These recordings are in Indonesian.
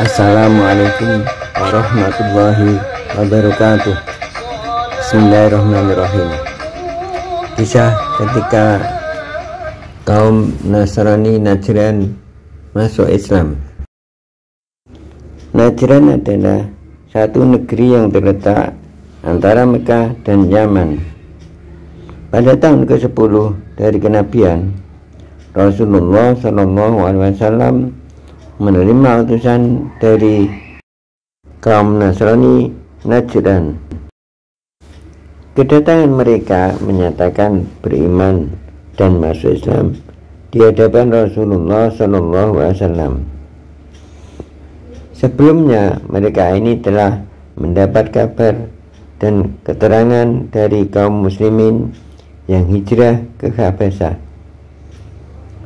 Assalamualaikum warahmatullahi wabarakatuh. Bismillahirrahmanirrahim. Kisah ketika kaum Nasrani Najran masuk Islam. Najran adalah satu negeri yang terletak antara Mekah dan Yaman. Pada tahun ke-10 dari kenabian, Rasulullah SAW menerima utusan dari kaum Nasrani Najran. Kedatangan mereka menyatakan beriman dan masuk Islam di hadapan Rasulullah SAW. Sebelumnya mereka ini telah mendapat kabar dan keterangan dari kaum muslimin yang hijrah ke Habasyah.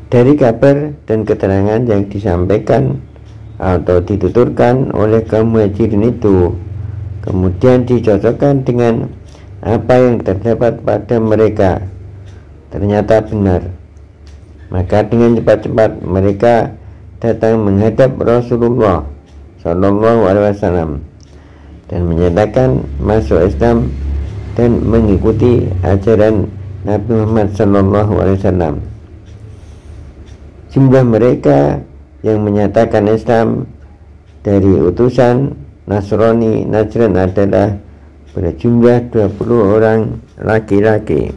Dari kabar dan keterangan yang disampaikan atau dituturkan oleh kaum muhajirin itu kemudian dicocokkan dengan apa yang terdapat pada mereka, ternyata benar. Maka dengan cepat-cepat mereka datang menghadap Rasulullah SAW dan menyatakan masuk Islam dan mengikuti ajaran Nabi Muhammad SAW. Jumlah mereka yang menyatakan Islam dari utusan Nasrani Najran adalah berjumlah 20 orang laki-laki.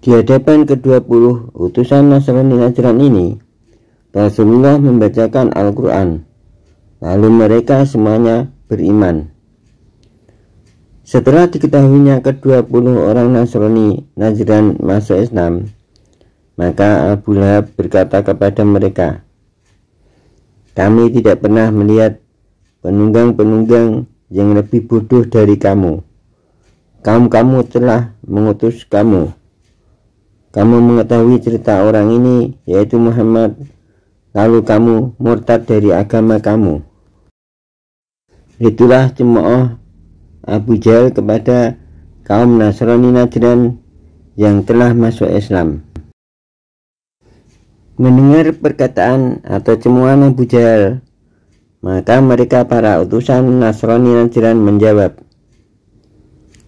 Di hadapan ke-20 utusan Nasrani Najran ini, Rasulullah membacakan Al-Quran, lalu mereka semuanya beriman. Setelah diketahuinya ke-20 orang Nasrani Najran masuk Islam, maka Abu Lahab berkata kepada mereka, "Kami tidak pernah melihat penunggang-penunggang yang lebih bodoh dari kamu. Kamu telah mengutus kamu. Kamu mengetahui cerita orang ini, yaitu Muhammad, lalu kamu murtad dari agama kamu." Itulah cemooh Abu Jahal kepada kaum Nasrani Najran yang telah masuk Islam. Mendengar perkataan atau cemoohan Abu Jahal, maka mereka para utusan Nasrani Najran menjawab,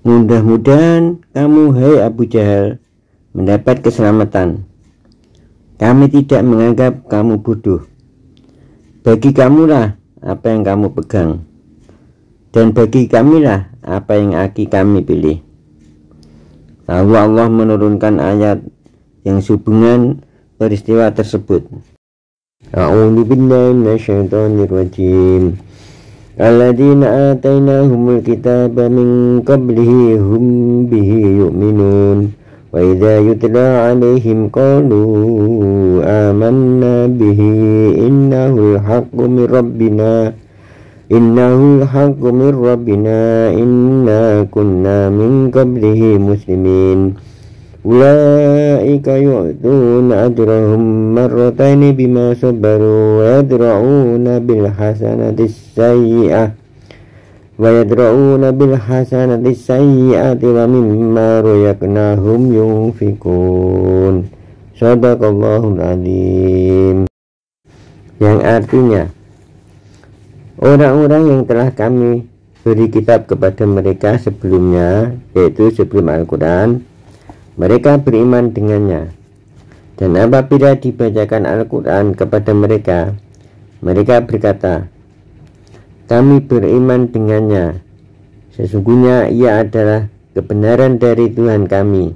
"Mudah-mudahan kamu, hai Abu Jahal, mendapat keselamatan. Kami tidak menganggap kamu bodoh. Bagi kamulah apa yang kamu pegang, dan bagi kamilah apa yang kami pilih." Lalu Allah menurunkan ayat yang sehubungan peristiwa tersebut. A'udzu billahi minasyaitonir rajim. Alladzina atainahumul kitaba min qablihi hum bihi yu'minun wa idza yutla 'alaihim qalu amanna bihi innahul haqqu min rabbina inna kunna min qablihi muslimin. Ulaika yu'tuna ajrahum marrataini bima sabaru wa yadra'una bil hasanati sayyi'ati wa mimma razaqnahum yunfikun. Shadaqallahul azim. Yang artinya, orang-orang yang telah kami beri kitab kepada mereka sebelumnya, yaitu sebelum Al-Quran, mereka beriman dengannya. Dan apabila dibacakan Al-Quran kepada mereka, mereka berkata, "Kami beriman dengannya. Sesungguhnya ia adalah kebenaran dari Tuhan kami.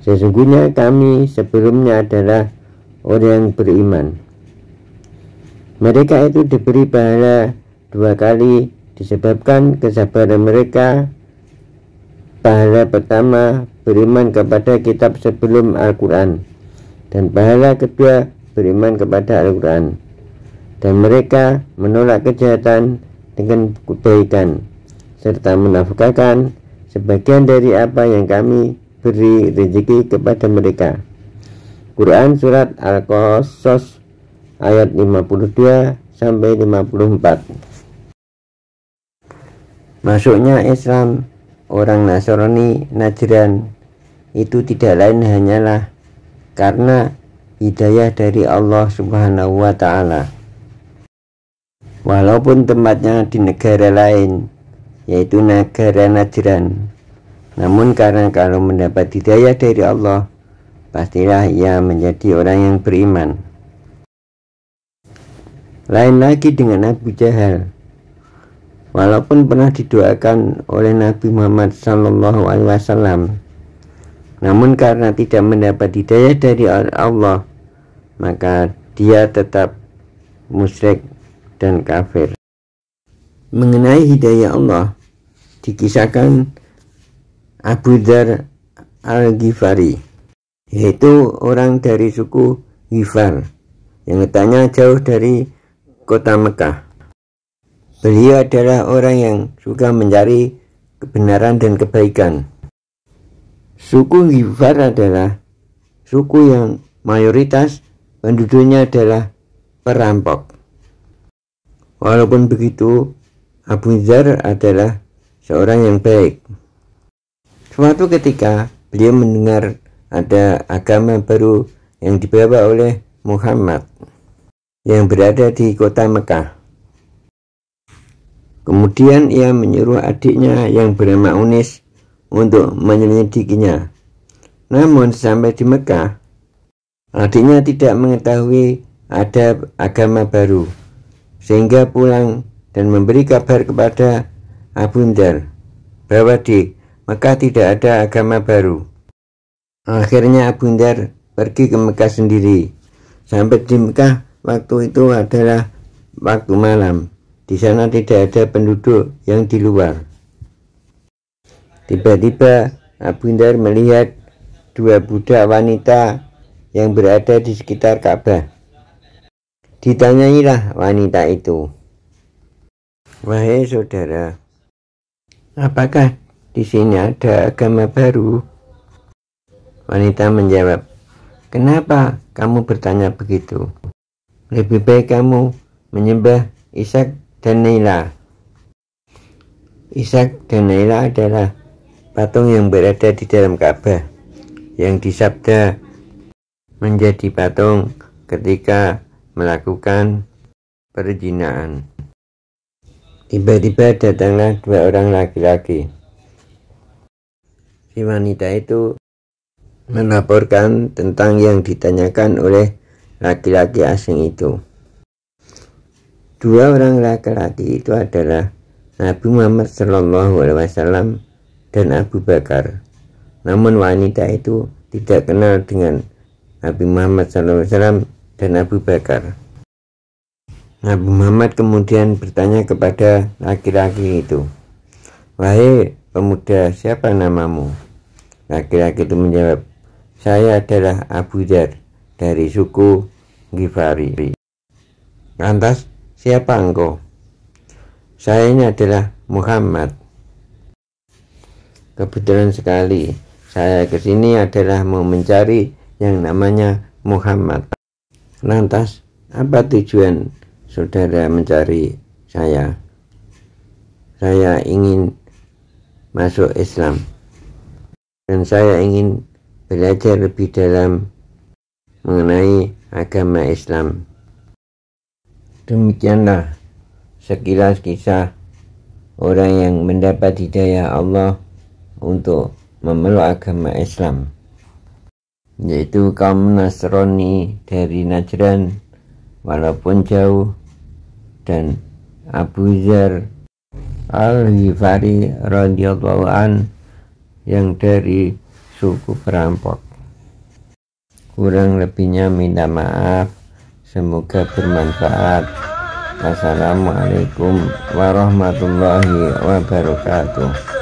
Sesungguhnya kami sebelumnya adalah orang yang beriman." Mereka itu diberi pahala 2 kali disebabkan kesabaran mereka. Pahala pertama beriman kepada kitab sebelum Al-Quran, dan pahala kedua beriman kepada Al-Quran. Dan mereka menolak kejahatan dengan kebaikan, serta menafkahkan sebagian dari apa yang kami beri rezeki kepada mereka. Quran Surat Al-Qasas ayat 52-54. Masuknya Islam orang Nasrani Najran itu tidak lain hanyalah karena hidayah dari Allah Subhanahu wa Ta'ala. walaupun tempatnya di negara lain, yaitu negara Najran. Namun karena kalau mendapat hidayah dari Allah, pastilah ia menjadi orang yang beriman. Lain lagi dengan Abu Jahal. Walaupun pernah didoakan oleh Nabi Muhammad SAW, namun karena tidak mendapat hidayah dari Allah, maka dia tetap musyrik dan kafir. Mengenai hidayah Allah, dikisahkan Abu Dzar Al-Ghifari, yaitu orang dari suku Ghifar yang letaknya jauh dari kota Mekah. Beliau adalah orang yang suka mencari kebenaran dan kebaikan. Suku Ghifar adalah suku yang mayoritas penduduknya adalah perampok. Walaupun begitu, Abu Dzar adalah seorang yang baik. Suatu ketika beliau mendengar ada agama baru yang dibawa oleh Muhammad yang berada di kota Mekah. Kemudian ia menyuruh adiknya yang bernama Unis untuk menyelidikinya. Namun sampai di Mekah, adiknya tidak mengetahui ada agama baru, sehingga pulang dan memberi kabar kepada Abu Dzar bahwa di Mekah tidak ada agama baru. Akhirnya Abu Dzar pergi ke Mekah sendiri. Sampai di Mekah waktu itu adalah waktu malam. Di sana tidak ada penduduk yang di luar. Tiba-tiba Abu Dzar melihat dua budak wanita yang berada di sekitar Ka'bah. Ditanyailah wanita itu, "Wahai saudara, apakah di sini ada agama baru?" Wanita menjawab, "Kenapa kamu bertanya begitu? Lebih baik kamu menyembah Ishak dan Naila." Ishak dan Naila adalah patung yang berada di dalam Ka'bah yang disabda menjadi patung ketika melakukan perzinahan. Tiba-tiba datanglah dua orang laki-laki. Si wanita itu melaporkan tentang yang ditanyakan oleh laki-laki asing itu. Dua orang laki-laki itu adalah Nabi Muhammad SAW dan Abu Bakar. Namun wanita itu tidak kenal dengan Nabi Muhammad SAW dan Abu Bakar. Nabi Muhammad kemudian bertanya kepada laki-laki itu, "Wahai pemuda, siapa namamu?" Laki-laki itu menjawab, "Saya adalah Abu Dzar dari suku Ghifari." "Lantas siapa engkau?" "Saya ini adalah Muhammad." "Kebetulan sekali, saya kesini adalah mau mencari yang namanya Muhammad." "Lantas apa tujuan saudara mencari saya?" "Saya ingin masuk Islam dan saya ingin belajar lebih dalam mengenai agama Islam." Demikianlah sekilas kisah orang yang mendapat hidayah Allah untuk memeluk agama Islam, yaitu kaum Nasrani dari Najran walaupun jauh, dan Abu Dzar Al-Ghifari radhiyallahu an yang dari suku perampok. Kurang lebihnya minta maaf. Semoga bermanfaat. Wassalamualaikum warahmatullahi wabarakatuh.